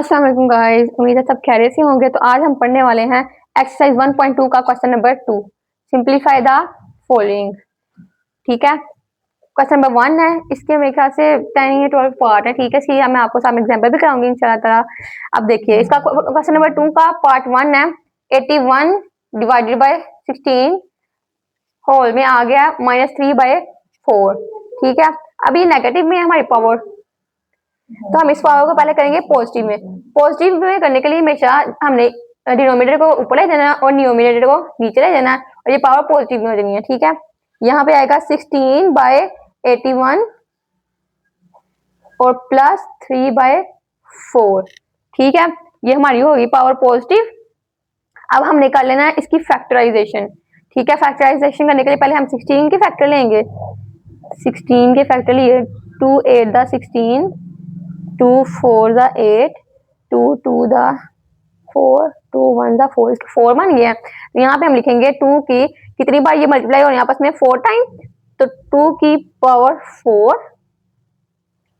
अस्सलाम वालेकुम गाइस, उम्मीद है सब खैरियत से होंगे। तो आज हम पढ़ने वाले हैं एक्सरसाइज 1.2 का question number 2, simplify the following. ठीक है, क्वेश्चन नंबर 1 है, इसके मेरे ख्याल से 10 या 12 पार्ट है। ठीक है, इसलिए मैं आपको सामने एग्जांपल भी कराऊंगी इंशाल्लाह। अब देखिए, इसका क्वेश्चन नंबर 2 का पार्ट 1 है 81 डिवाइडेड बाय 16 होल में आ गया -3/4। ठीक है, अब ये नेगेटिव में है हमारी पावर, तो हम इस पावर को पहले करेंगे पॉजिटिव में। पॉजिटिव में करने के लिए हमेशा हमने डिनोमिनेटर को ऊपर ले जाना और न्यूमिनेटर को नीचे ले जाना और ये पावर पॉजिटिव में हो जानी है। ठीक है, यहाँ पे आएगा 16/81 और प्लस 3/4। ठीक है, ये हमारी होगी पावर पॉजिटिव। अब हमने कर लेना है इसकी फैक्टराइजेशन। ठीक है, फैक्टराइजेशन करने के लिए पहले हम 16 के फैक्टर लेंगे। 16 के फैक्टर लिए 2 8 द 16, 2 4 द 8, 2 2 द 4, 2 1 द 4, 4 बन गया। तो यहाँ पे हम लिखेंगे 2 की कितनी बार ये मल्टीप्लाई हो रही है आपस में 4 टाइम, तो 2 की पावर 4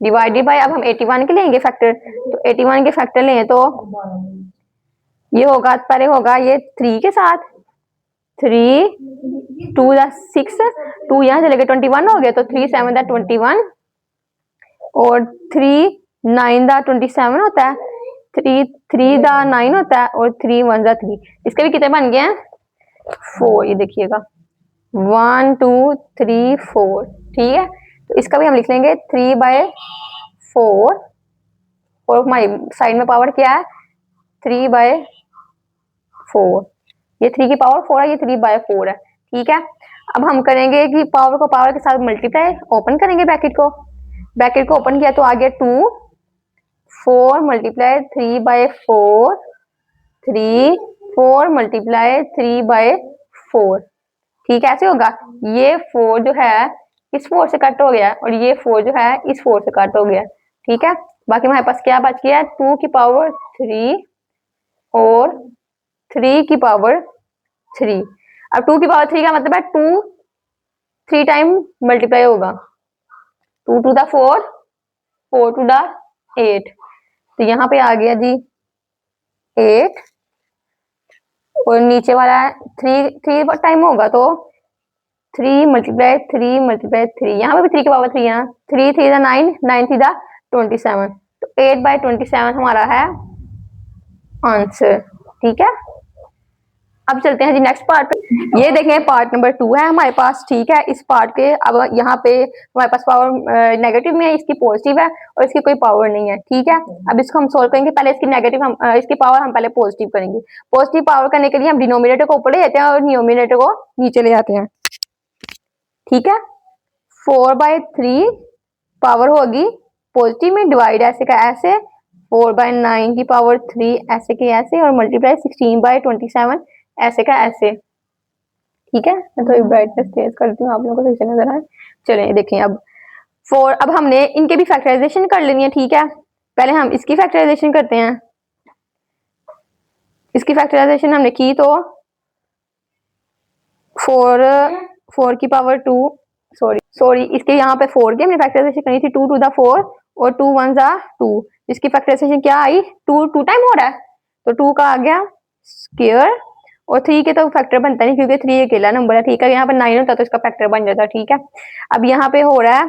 डिवाइडेड बाय, अब हम 81 के लेंगे फैक्टर, तो 81 के फैक्टर लें तो ये होगा, पहले होगा ये 3 के साथ, 3 2 द 6, 2 यहाँ चले गए 21 हो गया, तो 3 7 द 21 और 3 9 द 27 होता है, 3 3 द 9 होता है और 3 1 द 3। इसके भी कितने बन गए हैं 4, ये देखिएगा 1 2 3 4। ठीक है, तो इसका भी हम लिख लेंगे 3/4 और हमारी साइड में पावर क्या है 3/4। ये 3 की पावर 4 है, ये 3/4 है। ठीक है, अब हम करेंगे कि पावर को पावर के साथ मल्टीप्लाई, ओपन करेंगे ब्रैकेट को, ब्रैकेट को ओपन किया तो आ गया 2 4 मल्टीप्लाई 3/4, 3 4 मल्टीप्लाई 3/4। ठीक है, ऐसे होगा, ये 4 जो है इस 4 से कट हो गया और ये 4 जो है इस 4 से कट हो गया। ठीक है, बाकी हमारे पास क्या बच गया 2 की पावर 3 और 3 की पावर 3। अब 2 की पावर 3 का मतलब है 2 3 टाइम मल्टीप्लाई होगा, 2 टू द 4, 4 टू द 8, तो यहाँ पे आ गया जी 8 और नीचे वाला है 3 टाइम होगा, तो 3 मल्टीप्लाई 3 मल्टीप्लाई 3, यहाँ पे भी 3 की पावर 3 है, 3 3 द 9, 9 3 द 27, तो 8/27 हमारा है आंसर। ठीक है, अब चलते हैं जी नेक्स्ट पार्ट पे। ये देखें पार्ट नंबर 2 है हमारे पास। ठीक है, इस पार्ट के अब यहाँ पे हमारे पास पावर नेगेटिव में है, इसकी पॉजिटिव है और इसकी कोई पावर नहीं है। ठीक है, अब इसको हम सोल्व करेंगे, पहले इसकी नेगेटिव हम इसकी पावर हम पहले पॉजिटिव करेंगे। पॉजिटिव पावर करने के लिए हम डिनोमिनेटर को ऊपर ले जाते हैं और न्यूमिनेटर को नीचे ले जाते हैं। ठीक है, 4/3 पावर होगी पॉजिटिव में, डिवाइड ऐसे का ऐसे, 4/9 की पावर 3 ऐसे के ऐसे और मल्टीप्लाई 16/27 ऐसे का ऐसे। ठीक है, मैं थोड़ी ब्राइटनेस तेज करती हूँ आप लोगों को सही से नजर आए। चलिए देखें, अब 4, अब हमने इनके भी फैक्टराइजेशन कर लेनी है। ठीक है, पहले हम इसकी फैक्टराइजेशन करते हैं। इसकी फैक्टराइजेशन हमने की तो 4 की पावर 2, सॉरी इसके यहाँ पे 4 की हमने फैक्टराइजेशन करनी थी, 2 टू द 4 और 2 1 जा 2। इसकी फैक्टराइजेशन क्या आई 2 टाइम हो रहा है, तो 2 का आ गया स्क्वायर और 3 के तो फैक्टर बनता नहीं क्योंकि 3 अकेला नंबर है। ठीक है, यहाँ पर 9 होता तो इसका फैक्टर बन जाता। ठीक है, अब यहाँ पे हो रहा है,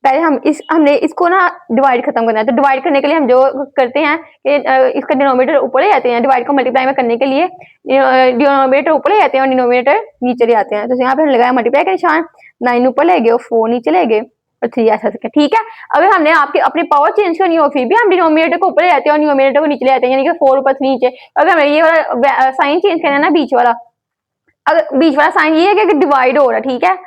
पहले हमने इसको ना डिवाइड खत्म करना है, तो डिवाइड करने के लिए हम जो करते हैं कि इसका डिनोमिनेटर ऊपर ले जाते हैं, डिवाइड को मल्टीप्लाई में करने के लिए डिनोमिनेटर ऊपर ले जाते हैं और डिनोमिनेटर नीचे ले आते हैं। तो यहाँ पे हमने लगाया मल्टीप्लाई का निशान, 9 ऊपर ले गए और 4 नीचे ले गए और 3 ऐसा सके। ठीक है, अगर हमने आपकी अपनी पावर चेंज करनी हो फिर भी हम डिनोमिनेटर को ऊपर ले जाते हैं और न्यूमिनेटर को नीचे ले आते हैं, यानी कि 4 ऊपर 3 नीचे। अगर हमें ये वाला साइन चेंज करना है ना, बीच वाला, अगर बीच वाला साइन ये है कि डिवाइड हो रहा है, ठीक है,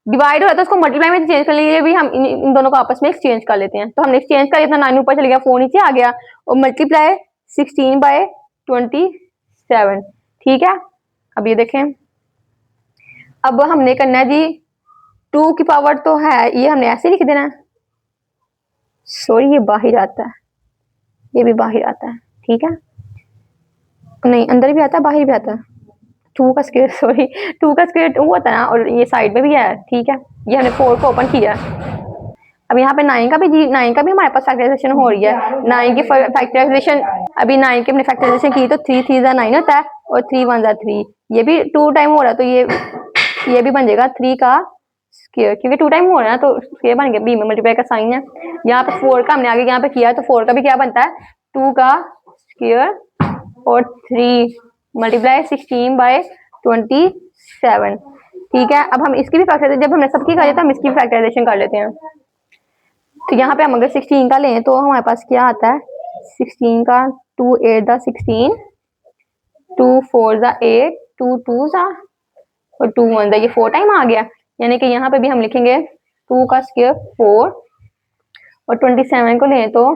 डिवाइड हो रहा है तो उसको मल्टीप्लाई में चेंज करने के लिए भी हम इन दोनों को आपस में एक्सचेंज कर लेते हैं। तो हमने एक्सचेंज कर लिया, 9 ऊपर चले गया, 4 नीचे आ गया और मल्टीप्लाई 16/27। ठीक है, अब ये देखें, अब हमने करना है जी 2 की पावर तो है, ये हमने ऐसे लिख देना है, सॉरी ये बाहर आता है, ये भी बाहर आता है। ठीक है, नहीं अंदर भी आता है बाहर भी आता है, 2 का स्क्वायर, सॉरी 2 का स्क्वायर 2 होता है ना, और ये साइड में भी है। ठीक है, ये हमने 4 को ओपन किया, अब यहाँ पे 9 का भी 9 का भी हमारे पास फैक्टराइजेशन हो रही है। 9 की फैक्टराइजेशन, अभी 9 की हमने फैक्टराइजेशन की तो 3 3 9 होता है और 3 1 3, ये भी 2 टाइम हो रहा है, तो ये भी बन जाएगा 3 का स्क्वायर, क्योंकि 2 टाइम हो रहा है ना, तो स्क्वायर बन गया, बी में मल्टीप्लाई का साइन है। यहाँ पे 4 का हमने आगे यहाँ पे किया है, तो 4 का भी क्या बनता है 2 का स्क्वायर और 3 मल्टीप्लाई 16/27। ठीक है, अब हम इसकी भी फैक्टराइजेशन, जब हमने सबकी कर लिया तो हम इसकी भी फैक्टराइजेशन कर लेते हैं। तो यहाँ पे हम अगर 16 का लें तो हमारे पास क्या आता है 16 का 2 8 दा 16, 2 4 दा 8, 2 2 दा और 2 1 दा, ये 4 टाइम आ गया। यानी कि यहाँ पे भी हम लिखेंगे 2 का स्क्वायर 4 और 27 को लें तो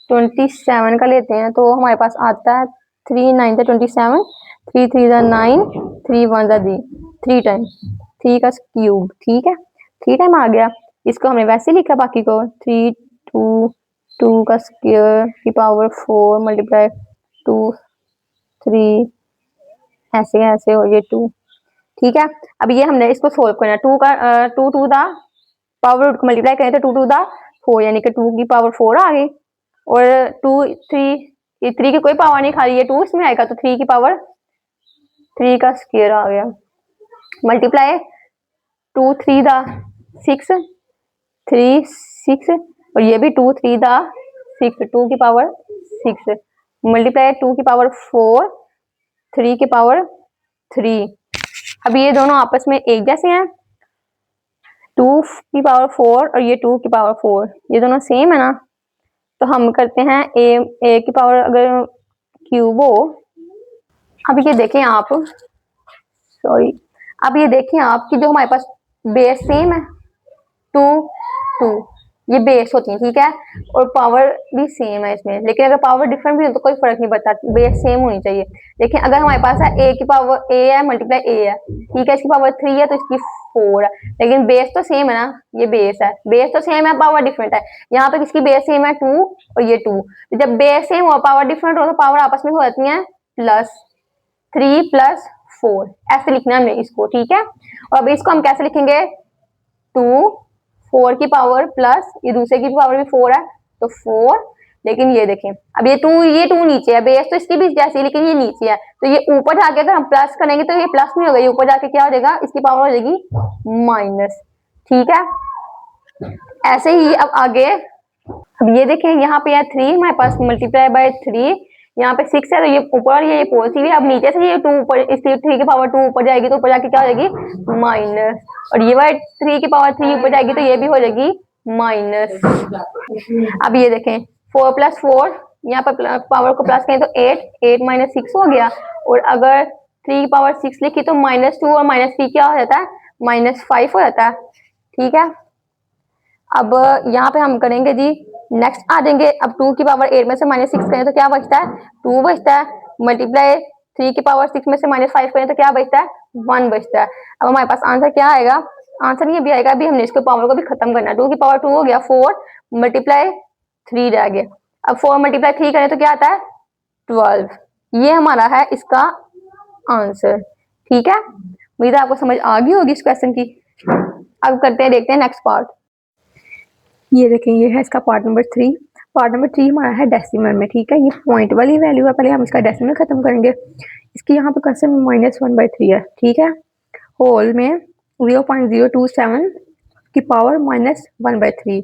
27 का लेते हैं तो हमारे पास आता है 3 9 दा 27, 3 3 दा 9, 3 1 दा 3 टाइम 3 का क्यूब। ठीक है, 3 टाइम आ गया। इसको हमने वैसे लिखा, बाकी को 3 2 2 का स्क्वायर की पावर 4 मल्टीप्लाई 2 3 ऐसे ऐसे और ये 2। ठीक है, अब ये हमने इसको सोल्व करना है। 2 का 2 2 दा पावर रूट को मल्टीप्लाई करें तो 2 2 दा 4, यानी कि 2 की पावर 4 आ गई और 2 3, ये 3 की कोई पावर नहीं, खाली ये 2 इसमें आएगा तो 3 की पावर 3 का स्क्वायर आ गया मल्टीप्लाई 2 3 दा 6 3 6 और ये भी 2 3 दा 6, 2 की पावर 6 मल्टीप्लाई 2 की पावर 4, 3 की पावर 3। अब ये दोनों आपस में एक जैसे हैं, 2 की पावर 4 और ये 2 की पावर 4, ये दोनों सेम है ना, तो हम करते हैं ए की पावर अगर क्यूब हो। अब ये देखें आप, सॉरी, अब ये देखें आप कि जो हमारे पास बेस सेम है 2 2, ये बेस होती है। ठीक है, और पावर भी सेम है इसमें, लेकिन अगर पावर डिफरेंट भी हो तो कोई फर्क नहीं पड़ता, बेस सेम होनी चाहिए। लेकिन अगर हमारे पास है ए की पावर ए है मल्टीप्लाई ए है, ठीक है, इसकी पावर 3 है तो इसकी 4 है, लेकिन बेस तो सेम है ना, ये बेस है, बेस तो सेम है, पावर डिफरेंट है। यहाँ पे किसकी बेस सेम है 2 और ये 2, तो जब बेस सेम हो पावर डिफरेंट हो तो पावर आपस में हो जाती है +3 + 4, ऐसे लिखना है हमने इसको। ठीक है, और अब इसको हम कैसे लिखेंगे 2 4 की पावर प्लस ये दूसरे की पावर भी 4 है तो 4, लेकिन ये देखें अब ये 2 नीचे है, बेस तो इसकी भी जैसी, लेकिन ये नीचे है, तो ये ऊपर जाके अगर हम प्लस करेंगे तो ये प्लस नहीं होगा, ये ऊपर जाके क्या हो जाएगा, इसकी पावर हो जाएगी माइनस। ठीक है, ऐसे ही अब आगे, अब ये देखें यहाँ पे है 3 हमारे पास मल्टीप्लाई बाय 3, यहाँ पे 6 है तो ये ऊपर ये पॉजिटिव है। अब नीचे से ये 2 ऊपर, इस 3 की पावर 2 ऊपर जाएगी तो ऊपर जाके क्या हो जाएगी माइनस, और ये वाली 3 की पावर 3 ऊपर जाएगी तो ये भी हो जाएगी माइनस। अब ये देखें 4 + 4, यहाँ पर पावर को प्लस करें तो 8 - 6 हो गया, और अगर 3 की पावर 6 लिखी तो -2 और -3 क्या हो जाता है -5 हो जाता है। ठीक है, अब यहाँ पे हम करेंगे जी नेक्स्ट आ जाएंगे, अब 2 की पावर 8 में से -6 करें तो क्या बचता है 2 बचता है, मल्टीप्लाई 3 की पावर 6 में से -5 करें तो क्या बचता है 1 बचता है। अब हमारे पास आंसर क्या आएगा, आंसर ये भी आएगा, अभी हमने इसके पावर को भी खत्म करना है। 2 की पावर 2 हो गया 4 मल्टीप्लाई 3 रह गया, अब 4 मल्टीप्लाई 3 करें तो क्या आता है 12, ये हमारा है इसका आंसर। ठीक है, उम्मीद है आपको समझ आ गई होगी इस क्वेश्चन की। अब करते हैं, देखते हैं नेक्स्ट पार्ट। ये देखें, ये है इसका पार्ट नंबर 3। पार्ट नंबर 3 हमारा है डेसिमल में। ठीक है, ये पॉइंट वाली वैल्यू है, पहले हम इसका डेसिमल खत्म करेंगे। इसकी यहाँ पे क्वेश्चन -1/3 है। ठीक है, होल में 0.027 की पावर -1/3।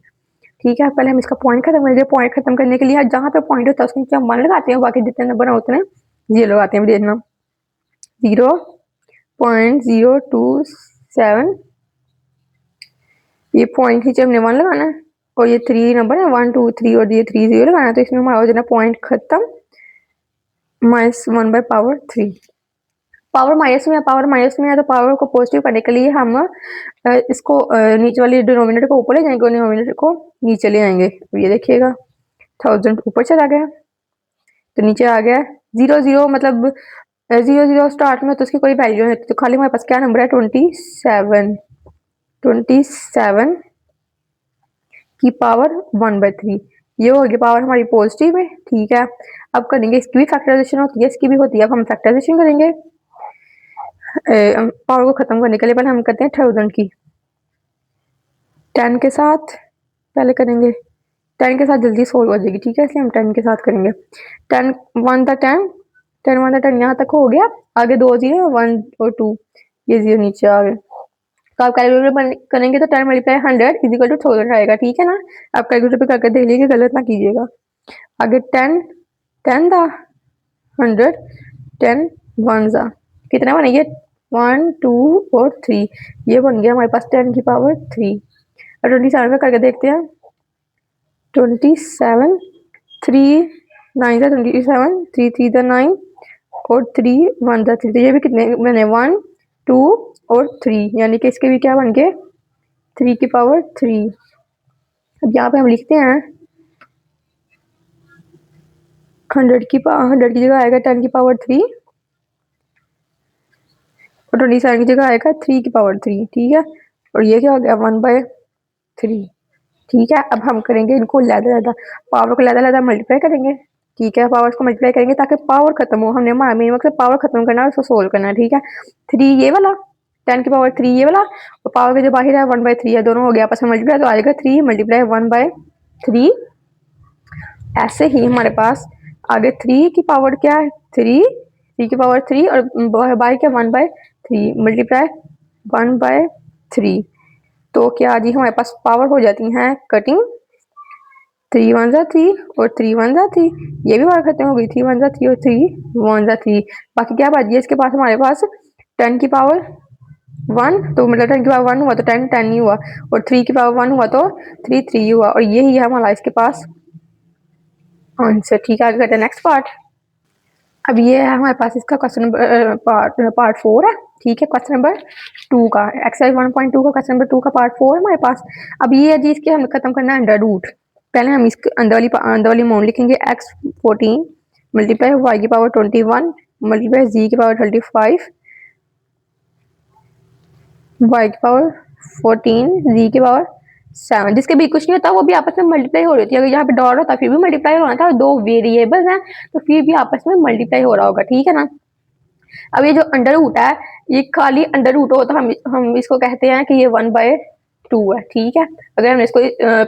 ठीक है, पहले हम इसका पॉइंट खत्म करेंगे। पॉइंट खत्म करने के लिए जहाँ पे पॉइंट होता है उसके नीचे हम 1 लगाते हैं, बाकी जितने नंबर होते हैं 0 लगाते हैं। देखना 0.027, ये पॉइंट नीचे हमने 1 लगाना है, और ये 3 नंबर है 1 2 3 और ये 3 0 लगाना है, तो इसमें हमारा हो जाना पॉइंट खत्म -1/3। पावर माइनस में है, पावर माइनस में है तो पावर को पॉजिटिव करने के लिए हम इसको नीचे वाली डिनोमिनेटर को ऊपर ले जाएंगे और डिनोमिनेटर को नीचे ले आएंगे। तो ये देखिएगा 1000 ऊपर चला गया तो नीचे आ गया 0 0, मतलब 0 0 स्टार्ट में तो उसकी कोई वैल्यू नहीं, तो खाली हमारे पास क्या नंबर है 27 की पावर 1/3, ये हो गई पावर हमारी पॉजिटिव है। ठीक है, अब करेंगे इसकी भी फैक्टराइजेशन होती है, इसकी भी होती है। अब हम फैक्टराइजेशन करेंगे पावर को खत्म करने के लिए। पहले हम करते हैं 1000 की 10 के साथ पहले करेंगे 10 के साथ जल्दी सोल्व हो जाएगी, ठीक है, इसलिए हम 10 के साथ करेंगे। 10 1 था 10, 10 1 था 10, यहाँ तक हो गया। आगे 2 0 1 और 2, ये 0 नीचे आ गए। तो आप कैलकुलेटर करेंगे तो 10 मल्टीप्लाई 100 इजिकल टू 1000 आएगा, ठीक है ना। आप कैलकुलेटर पे करके देख लीजिए, गलत ना कीजिएगा। आगे 10 10 था 100, 10 1 था कितना बना ये 1 2 और 3, ये बन गया हमारे पास 10 की पावर 3। और 27 में करके देखते हैं। 27 3 9 था 27, 3 3 था 9 और 3 1 था 3, तो ये भी कितने बने 1 2 और 3, यानी कि इसके भी क्या बन गए 3 की पावर 3। अब यहाँ पे हम लिखते हैं 100 की जगह आएगा 10 की पावर 3 और 27 की जगह आएगा 3 की पावर 3, ठीक है। और ये क्या हो गया 1/3, ठीक है। अब हम करेंगे इनको लैदा पावर को लैदा मल्टीप्लाई करेंगे, ठीक है। पावर्स को मल्टीप्लाई करेंगे ताकि पावर खत्म हो, हमने हमारा मेन मकसद पावर खत्म करना है, उसको सोल्व करना है, ठीक है। 3 ये वाला 10 की पावर 3 ये वाला, और पावर के जो बाहर है 1/3 है, दोनों हो गया आपस में मल्टीप्लाई, तो आएगा 3 मल्टीप्लाई 1/3। ऐसे ही हमारे पास आगे 3 की पावर क्या है 3 की पावर 3 और बाई क्या 1/3 मल्टीप्लाई 1/3। तो क्या जी हमारे पास पावर हो जाती है कटिंग, 3 1 जा 3 और 3 1 जा 3, ये भी बात खत्म हो गई, 3 1 जा 3 और 3 1 जा 3। बाकी क्या बच गया इसके पास हमारे पास 10 की पावर 1, तो मतलब 10 की पावर 1 हुआ तो 10 10 ही हुआ, और 3 की पावर 1 हुआ तो 3 3 हुआ, और यही है हमारा इसके पास आंसर, ठीक है। आगे करते हैं नेक्स्ट पार्ट। अब ये है हमारे पास इसका क्वेश्चन नंबर पार्ट 4 है, ठीक है। क्वेश्चन नंबर 2 का एक्सरसाइज 1.2 का क्वेश्चन नंबर 2 का पार्ट 4 है हमारे पास। अब ये है जी इसके हमें खत्म करना है अंडर रूट। पहले हम इसके अंदर वाली अमाउंट लिखेंगे x14 मल्टीप्लाई y की पावर 21 मल्टीप्लाई z की पावर 35 y की पावर 14 z की पावर 7, जिसके भी कुछ नहीं होता वो भी आपस में मल्टीप्लाई हो रही थी। अगर यहाँ पे डॉट होता फिर भी मल्टीप्लाई होना था, दो वेरिएबल्स हैं तो फिर भी आपस में मल्टीप्लाई हो रहा होगा, ठीक है ना। अब ये जो अंडर रूट है ये खाली अंडर रूट हो तो हम इसको कहते हैं कि ये 1/2 है, ठीक है। अगर हमने इसको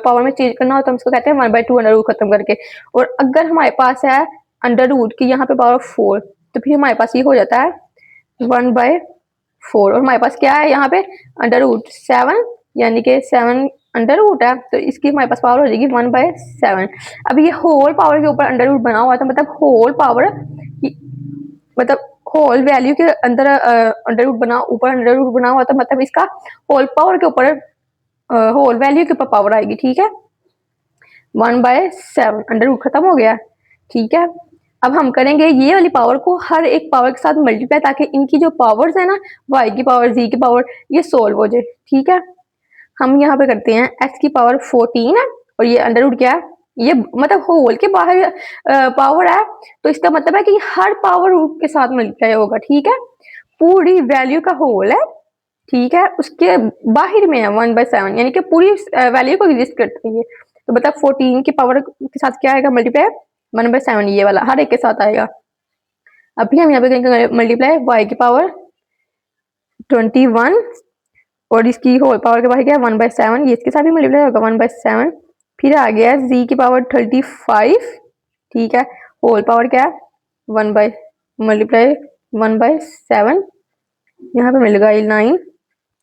पावर में चेंज करना हो तो हम इसको कहते हैं 1/2 अंडर रूट खत्म करके। और अगर हमारे पास है अंडर रूट की यहाँ पे पावर 4 तो फिर हमारे पास ये हो जाता है 1/4, और हमारे पास क्या है यहाँ पे अंडर रूट 7, यानी कि 7 अंडर रूट है, तो इसकी हमारे पास पावर हो जाएगी 1/7। अब ये होल पावर के ऊपर अंडर रूट बना हुआ था, मतलब होल पावर मतलब होल वैल्यू के अंदर अंडर रूट बना ऊपर अंडर रूट बना हुआ था, मतलब इसका होल पावर के ऊपर होल वैल्यू के ऊपर पावर आएगी, ठीक है। 1/7 अंडर रूट खत्म हो गया, ठीक है। अब हम करेंगे ये वाली पावर को हर एक पावर के साथ मल्टीप्लाई, ताकि इनकी जो पावर्स है ना y की पावर z की पावर ये सोल्व हो जाए, ठीक है। हम यहाँ पे करते हैं x की पावर 14 है और ये अंडर रूट क्या है, ये मतलब होल के बाहर पावर है, तो इसका मतलब है कि हर पावर रूट के साथ मल्टीप्लाई होगा, ठीक है। पूरी वैल्यू का होल है, ठीक है, उसके बाहर में है 1/7, यानी कि पूरी वैल्यू को एग्जिस्ट करती है। तो मतलब 14 की पावर के साथ क्या आएगा मल्टीप्लाई 1/7, ये वाला हर एक के साथ आएगा। अभी हम यहाँ पे करेंगे मल्टीप्लाई y की पावर 21 और इसकी होल पावर के बाहर क्या है 1/7, ये इसके साथ भी मल्टीप्लाई होगा 1/7। फिर आ गया z की पावर 35, ठीक है, होल पावर क्या है 1 बाई मल्टीप्लाई 1/7, यहाँ पे मिल गया 9,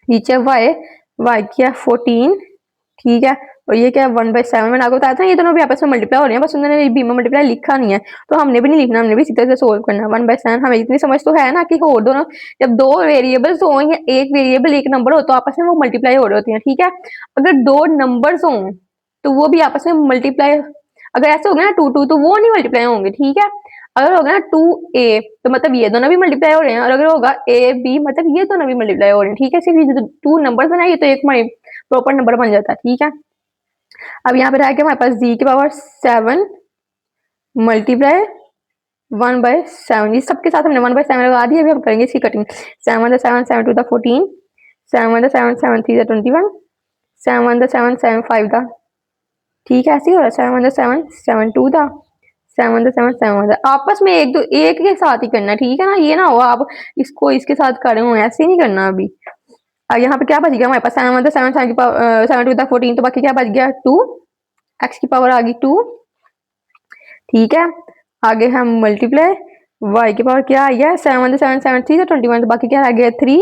नीचे y क्या 14, ठीक है, और ये क्या 1/7। मैंने आपको बताया था ये दोनों भी आपस में मल्टीप्लाई हो रहे हैं, बस उन्होंने बी में मल्टीप्लाई लिखा नहीं है, तो हमने भी नहीं लिखना, हमने भी सीधे से सोल्व करना है 1/7। हमें इतनी समझ तो है ना कि हो दोनों जब दो वेरिएबल्स हो या एक वेरिएबल एक नंबर हो तो आपस में वो मल्टीप्लाई हो रही होती है, ठीक है। अगर दो नंबर्स हो तो वो भी आपस में मल्टीप्लाई, अगर ऐसे हो गया ना 2 2 तो वो नहीं मल्टीप्लाई होंगे, ठीक है। अगर होगा ना 2a तो मतलब ये दोनों भी मल्टीप्लाई हो रहे हैं, और अगर होगा ab मतलब ये दोनों भी मल्टीप्लाई हो रहे हैं, ठीक है। सिर्फ ये 2 नंबर है ना ये तो एक प्रॉपर नंबर बन जाता है, ठीक है। अब यहाँ पे रह गया हमारे पास z की पावर 7 मल्टीप्लाई 1/7, इस सबके साथ हमने 1/7 लगा दिया। अभी हम करेंगे इसकी कटिंग, 7 7 7 2 14, 7 7 7 3 21, 7 7 7 5 था, ठीक है, ऐसे ही हो रहा है 7 7 7 2 था, 7 7 7 था। आपस में एक के साथ ही करना, ठीक है ना, ये ना हो आप इसको इसके साथ करे हो, ऐसे नहीं करना। अभी यहाँ पे क्या बच गया हमारे पास 7 1 7 7 की पावर 7 2 14, तो बाकी क्या बच गया 2, x की पावर आ गई 2। ठीक है, आगे हम मल्टीप्लाई y की पावर क्या आ गया 7 7 7 3 तो 21, तो बाकी क्या आ गया 3।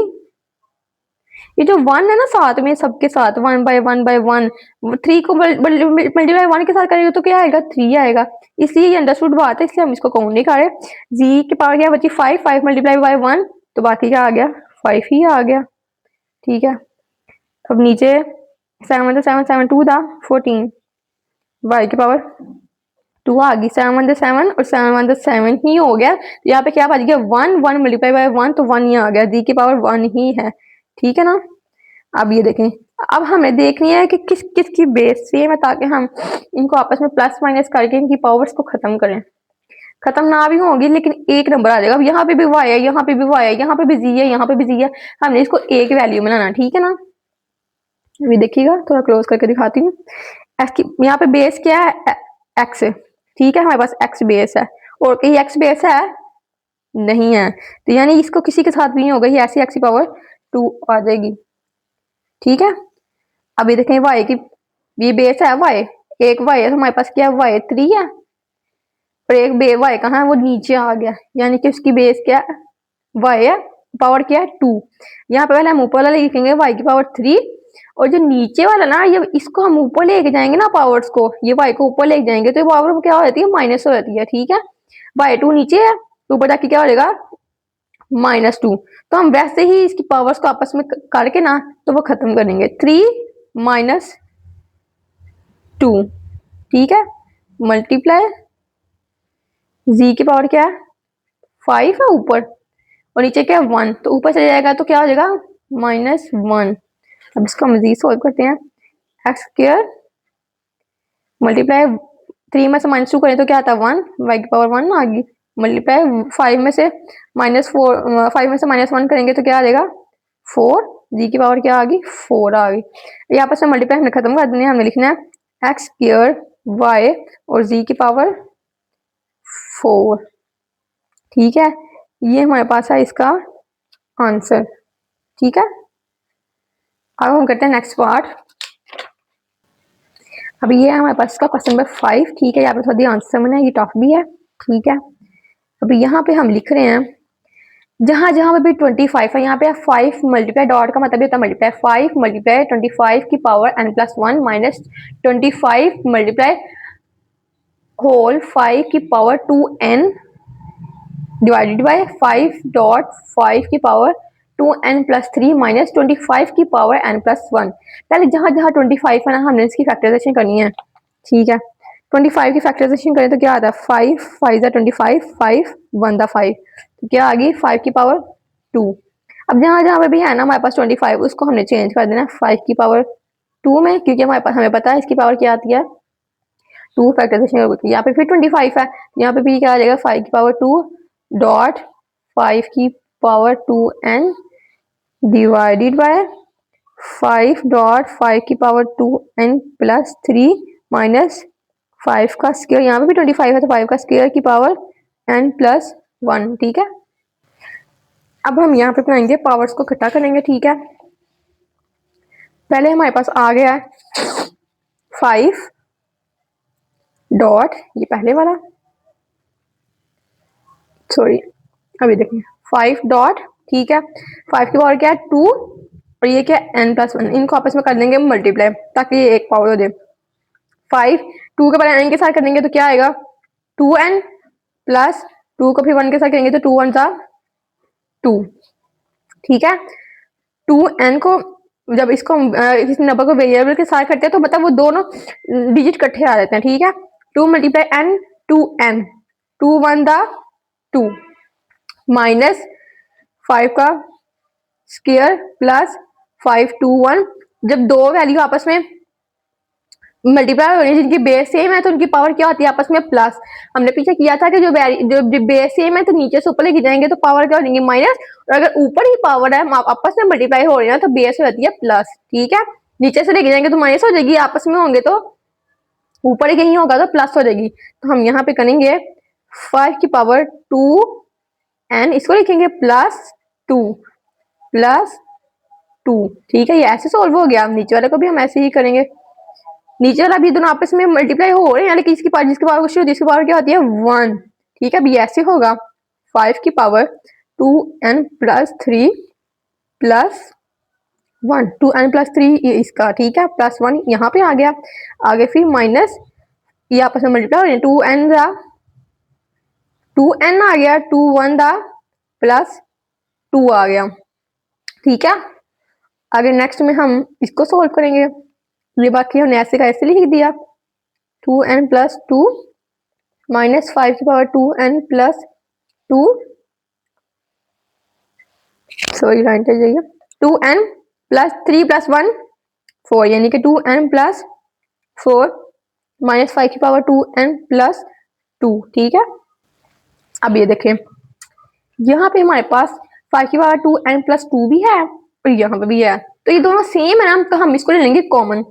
ये जो 1 है ना साथ में सबके साथ 1/1/1, 3 को मल्टीप्लाई 1 के साथ करेंगे तो क्या आएगा 3 आएगा। इसलिए ये अंडरस्टूड बात है, इसलिए हम इसको काउंट नहीं कर रहे। जी की पावर क्या बची 5, 5 मल्टीप्लाई बाय 1, तो बाकी क्या आ गया 5 ही आ गया। ठीक है, अब नीचे 7 7 7 2 था 14, y की पावर 2 आ गई, 7 1 7 और 7 1 7 ही हो गया। तो यहाँ पे क्या बच गया 1, 1 मल्टीप्लाई बाय 1 तो 1 ही आ गया, d की पावर 1 ही है। ठीक है ना, अब ये देखें, अब हमें देखनी है कि किस किस की बेस सेम है, ताकि हम इनको आपस में प्लस माइनस करके इनकी पावर्स को खत्म करें। खत्म ना भी होंगी लेकिन एक नंबर आ जाएगा। अब यहाँ पे भी y है, यहाँ पे भी y है, यहाँ पे भी z है, यहाँ पे भी z है, हमने इसको एक वैल्यू में लाना। ठीक है ना, अभी देखिएगा थोड़ा क्लोज करके दिखाती हूँ। यहाँ पे बेस क्या है x, ठीक है, हमारे पास x बेस है और कहीं x बेस है नहीं है, तो यानी इसको किसी के साथ भी नहीं होगा, ये ऐसी x की पावर 2 आ जाएगी। ठीक है, अभी देखें y की, ये बेस है y, एक y है तो हमारे पास क्या है y 3 है और एक y कहाँ है वो नीचे आ गया, यानी कि उसकी बेस क्या है y है, पावर क्या है 2। यहाँ पे पहले हम ऊपर वाला लिखेंगे y की पावर 3 और जो नीचे वाला ना ये इसको हम ऊपर लेके जाएंगे ना पावर्स को, ये y को ऊपर लेके जाएंगे तो ये पावर क्या हो जाती है माइनस हो जाती है। ठीक है, y2 नीचे है तो ऊपर जाके क्या हो जाएगा -2, तो हम वैसे ही इसकी पावर्स को आपस में करके ना तो वो खत्म करेंगे 3 - 2। ठीक है, मल्टीप्लाई z की पावर क्या है 5 है ऊपर और नीचे क्या है 1, तो ऊपर चले जाएगा तो क्या हो जाएगा -1। अब इसको मजीद सॉल्व करते हैं, एक्स स्क्वायर मल्टीप्लाई 3 में से -2 करें तो क्या आता है 1, y की पावर 1 आ गई, मल्टीप्लाई 5 में से -4 5 में से -1 करेंगे तो क्या आ जाएगा 4, जी की पावर क्या आ गई 4 आ गई। यहाँ पर से मल्टीप्लाई हमने खत्म कर देना है, हमने लिखना है एक्स स्क्वायर y और z की पावर 4। ठीक है, ये हमारे पास है इसका आंसर। ठीक है, अब हम करते हैं नेक्स्ट पार्ट। अभी ये है हमारे पास इसका क्वेश्चन नंबर 5। ठीक है, यहाँ पे थोड़ी आंसर में है, ये टफ भी है। ठीक है, अभी यहाँ पे हम लिख रहे हैं जहां जहां पे भी 25 है, यहाँ पे 5 मल्टीप्लाई डॉट का मतलब होता है मल्टीप्लाई 5 मल्टीप्लाई 25 की power n+1 minus 25 multiply whole 5 की power 2n divided by 5 dot 5 की पावर 2n+3 माइनस 25 की पावर n+1। पहले जहां जहां 25 है ना हमने इसकी फैक्टराइजेशन करनी है। ठीक है, 25 की फैक्टराइजेशन करें तो क्या आता है 5 5 25 5 1 5, तो क्या आ गई 5 की पावर 2। अब जहां जहां पे भी है ना हमारे पास 25 उसको हमने चेंज कर देना 5 की पावर 2 में, क्योंकि हमारे पास हमें पता है इसकी पावर क्या आती है 2 फैक्टराइजेशन। यहाँ पे फिर 25 है, यहाँ पे भी क्या आ जाएगा 5 की पावर 2 डॉट 5 की power 2n divided by 5 dot 5 की पावर 2n+3 माइनस 5 का स्क्वायर, यहाँ पे भी 25 है तो 5 का स्क्वायर की पावर n+1। ठीक है, अब हम यहाँ पे बनाएंगे पावर्स को इकट्ठा करेंगे। ठीक है, पहले हमारे पास आ गया है 5 डॉट ये पहले वाला, सॉरी अभी देखिए 5 डॉट, ठीक है 5 की पावर क्या है 2 और ये क्या है n+1, इनको आपस में कर देंगे मल्टीप्लाई ताकि ये एक पावर हो जाए। 5 2 के बारे n के साथ कर देंगे तो क्या आएगा 2n प्लस 2 को फिर 1 के साथ करेंगे तो 2 1 2। ठीक है, 2n को जब इसको इस नंबर को वेरिएबल के साथ करते हैं तो मतलब वो दोनों डिजिट इकट्ठे आ जाते हैं। ठीक है, 2 मल्टीप्लाई n 2n 2 1 2 माइनस 5 का स्क्वायर प्लस 5 2 1, जब दो वैल्यू आपस में मल्टीप्लाई हो रही है जिनकी बेस सेम है तो उनकी पावर क्या होती है आपस में प्लस। हमने पीछे किया था कि जो बेस सेम है तो नीचे से ऊपर लेके जाएंगे तो पावर क्या हो जाएंगे माइनस, और अगर ऊपर ही पावर है आपस में मल्टीप्लाई हो रही है तो बेस हो जाती है प्लस। ठीक है, नीचे से लेके जाएंगे तो माइनस हो जाएगी, आपस में होंगे तो ऊपर ही कहीं होगा तो प्लस हो जाएगी। तो हम यहाँ पे करेंगे 5 की पावर 2n, इसको लिखेंगे +2 प्लस 2। ठीक है, ये ऐसे सॉल्व हो गया। नीचे वाले को भी हम ऐसे ही करेंगे। नीचे वाला भी दोनों आपस में मल्टीप्लाई हो रहे हैं, लेकिन इसकी पावर जिसकी पावर कुछ जिसकी पावर क्या होती है 1। ठीक है, अब ये ऐसे होगा 5 की power 2n plus 3 plus 1, 2n plus 3 ये इसका, ठीक है, प्लस 1 यहाँ पे आ गया। आगे फिर माइनस, ये आपस में मल्टीप्लाई हो रहे हैं, 2n आ गया, 2 1 दा प्लस 2 आ गया। ठीक है, आगे नेक्स्ट में हम इसको सोल्व करेंगे। ये बाकी हमने ऐसे का ऐसे लिख दिया, 2n प्लस 2 माइनस 5 की power 2n plus 2, sorry line चल जाइए, 2n प्लस 3 प्लस 1 4, यानी कि 2n प्लस 4 माइनस 5 की पावर 2n प्लस 2। ठीक है, अब ये देखें यहाँ पे हमारे पास 5 की पावर 2n प्लस 2 भी है और यहाँ पे भी है, तो ये दोनों सेम है ना, तो हम इसको ले लेंगे कॉमन।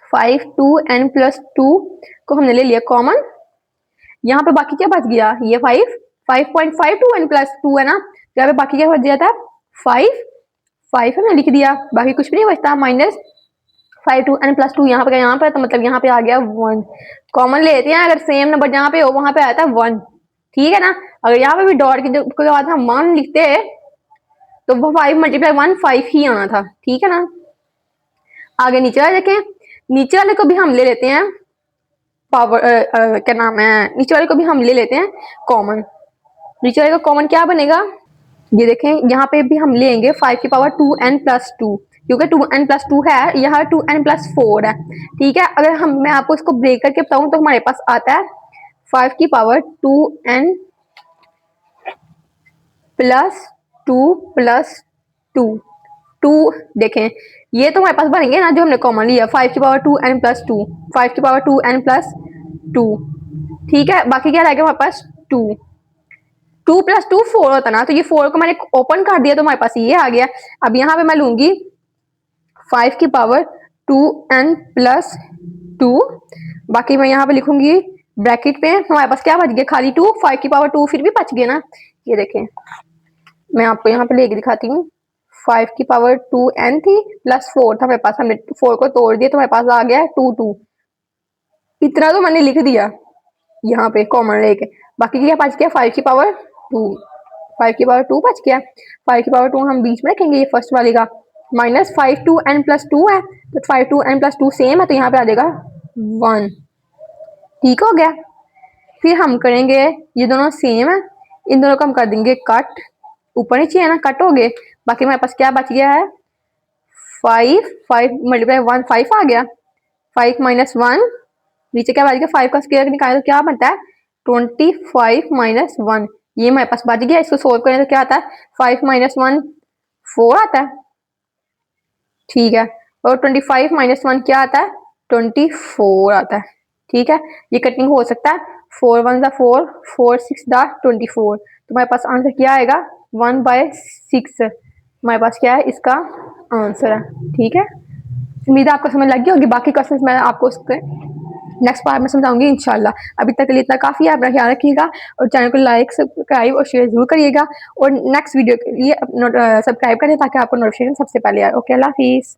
5 2n प्लस 2 को हमने ले लिया कॉमन। यहाँ पे बाकी क्या बच गया, ये 5.5 2n प्लस 2 है ना, तो यहाँ पे बाकी क्या बच गया था 5 हमने लिख दिया, बाकी कुछ भी नहीं बचता। माइनस 5 2n प्लस 2 यहाँ पे तो मतलब यहाँ पे आ गया 1। कॉमन लेते हैं, अगर सेम नंबर जहाँ पे हो वहां पे आता है 1। ठीक है ना, अगर यहाँ पे भी डॉट के बाद हम 1 लिखते तो वो 5 मल्टीप्लाई 1 5 ही आना था। ठीक है ना, आगे नीचे वाले देखें, नीचे वाले को भी हम ले लेते हैं पावर क्या नाम है, नीचे वाले को भी हम ले लेते हैं कॉमन। नीचे वाले का कॉमन क्या बनेगा, ये देखें यहाँ पे भी हम लेंगे 5 की पावर 2n प्लस 2, क्योंकि 2n प्लस 2 है, यहाँ 2n प्लस 4 है। ठीक है, अगर मैं आपको इसको ब्रेक करके बताऊं तो हमारे पास आता है 5 की पावर 2n प्लस 2 प्लस 2। 2 देखें, ये तो हमारे पास बनेंगे ना जो हमने कॉमन लिया, 5 की पावर 2n प्लस 2, 5 की पावर 2n प्लस 2। ठीक है, बाकी क्या रहेगा हमारे पास 2 प्लस 2 4 होता ना, तो ये 4 को मैंने ओपन कर दिया तो हमारे पास ये आ गया। अब यहाँ पे मैं लूंगी 5 की पावर 2n प्लस 2, बाकी मैं यहाँ पे लिखूंगी ब्रैकेट पे, हमारे पास क्या बच गया खाली 2, 5 की पावर 2 फिर भी बच गया ना। ये देखें मैं आपको यहाँ पे लेके दिखाती हूँ, 5 की पावर 2n थी प्लस 4 था मेरे पास, हमने 4 को तोड़ दिया तो मेरे पास आ गया 2 इतना तो मैंने लिख दिया यहाँ पे कॉमन लेके। बाकी क्या बच गया 5 की पावर 2, 5 की पावर 2 बच गया। 5 की पावर 2 हम बीच में रखेंगे, ये फर्स्ट वाले का। माइनस 5 2n प्लस 2 है, तो 5 2n प्लस 2 सेम है, तो यहाँ पे आ जाएगा 1। ठीक हो गया, फिर हम करेंगे, ये दोनों सेम है, इन दोनों को हम कर देंगे कट, ऊपर नीचे है ना, कट हो गए। बाकी हमारे पास क्या बच गया है 5 मल्टीप्लाई 1 5 आ गया, 5 माइनस 1 नीचे क्या बच गया, 5 का स्क्वायर निकाले तो क्या बनता है 25 माइनस 1, ये हमारे पास बच गया। इसको सोल्व करें तो क्या आता है 5 माइनस 1 4 आता है। ठीक है, और 25 माइनस 1 क्या आता है 24 आता है। ठीक है, ये कटिंग हो सकता है, 4 1 दा 4, 4 6 दा 24, तो हमारे पास आंसर क्या आएगा 1/6 हमारे पास क्या है इसका आंसर है। ठीक है, उम्मीद है आपको समझ लग गई होगी, बाकी क्वेश्चंस मैं आपको उसके नेक्स्ट पार्ट में समझाऊंगी इंशाल्लाह। अभी तक के लिए इतना काफ़ी है, अपना ख्याल रखिएगा और चैनल को लाइक सब्सक्राइब और शेयर जरूर करिएगा, और नेक्स्ट वीडियो के लिए सब्सक्राइब करें ताकि आपको नोटिफिकेशन सबसे पहले आए। ओके, अल्लाह हाफिज़।